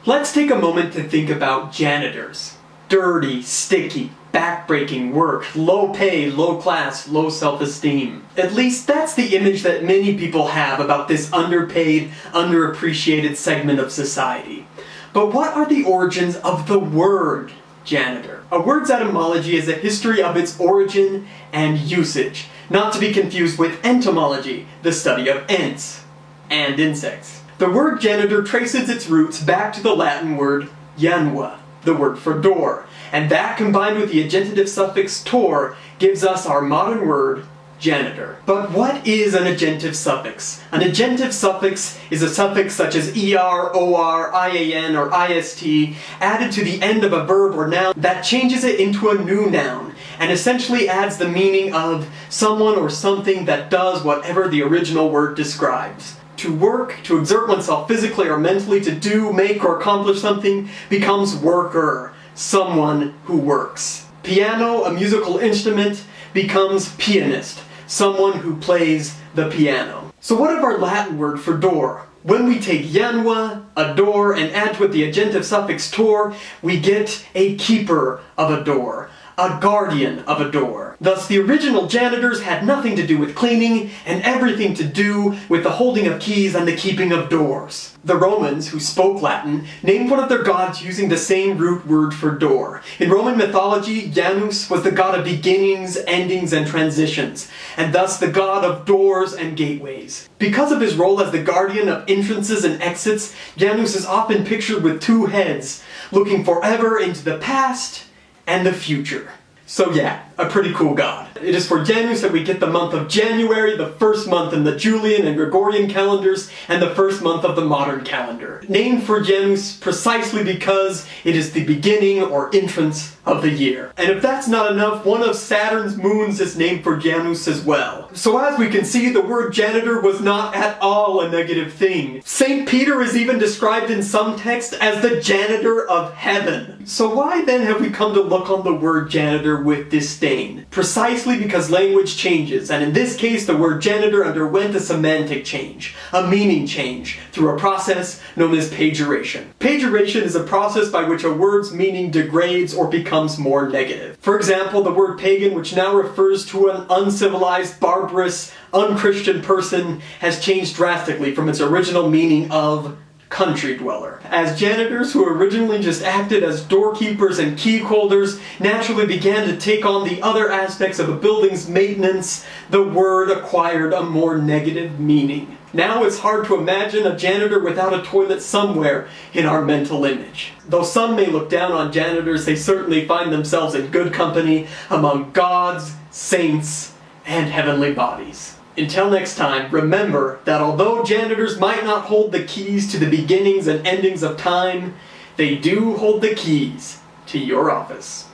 Let's take a moment to think about janitors. Dirty, sticky, backbreaking work, low pay, low class, low self-esteem. At least that's the image that many people have about this underpaid, underappreciated segment of society. But what are the origins of the word janitor? A word's etymology is a history of its origin and usage, not to be confused with entomology, the study of ants and insects. The word janitor traces its roots back to the Latin word janua, the word for door, and that combined with the agentive suffix tor gives us our modern word janitor. But what is an agentive suffix? An agentive suffix is a suffix such as er, or, ian, or ist added to the end of a verb or noun that changes it into a new noun and essentially adds the meaning of someone or something that does whatever the original word describes. To work, to exert oneself physically or mentally, to do, make, or accomplish something becomes worker, someone who works. Piano, a musical instrument, becomes pianist, someone who plays the piano. So what of our Latin word for door? When we take janua, a door, and add to it the agentive suffix tor, we get a keeper of a door, a guardian of a door. Thus, the original janitors had nothing to do with cleaning and everything to do with the holding of keys and the keeping of doors. The Romans, who spoke Latin, named one of their gods using the same root word for door. In Roman mythology, Janus was the god of beginnings, endings, and transitions, and thus the god of doors and gateways. Because of his role as the guardian of entrances and exits, Janus is often pictured with two heads, looking forever into the past and the future. So yeah, a pretty cool god. It is for Janus that we get the month of January, the first month in the Julian and Gregorian calendars, and the first month of the modern calendar. Named for Janus precisely because it is the beginning or entrance of the year. And if that's not enough, one of Saturn's moons is named for Janus as well. So as we can see, the word janitor was not at all a negative thing. St. Peter is even described in some texts as the janitor of heaven. So why then have we come to look on the word janitor with disdain? Precisely because language changes, and in this case the word janitor underwent a semantic change, a meaning change, through a process known as pejoration. Pejoration is a process by which a word's meaning degrades or becomes more negative. For example, the word pagan, which now refers to an uncivilized, barbarous, unchristian person, has changed drastically from its original meaning of country dweller. As janitors, who originally just acted as doorkeepers and key holders, naturally began to take on the other aspects of a building's maintenance, the word acquired a more negative meaning. Now it's hard to imagine a janitor without a toilet somewhere in our mental image. Though some may look down on janitors, they certainly find themselves in good company among gods, saints, and heavenly bodies. Until next time, remember that although janitors might not hold the keys to the beginnings and endings of time, they do hold the keys to your office.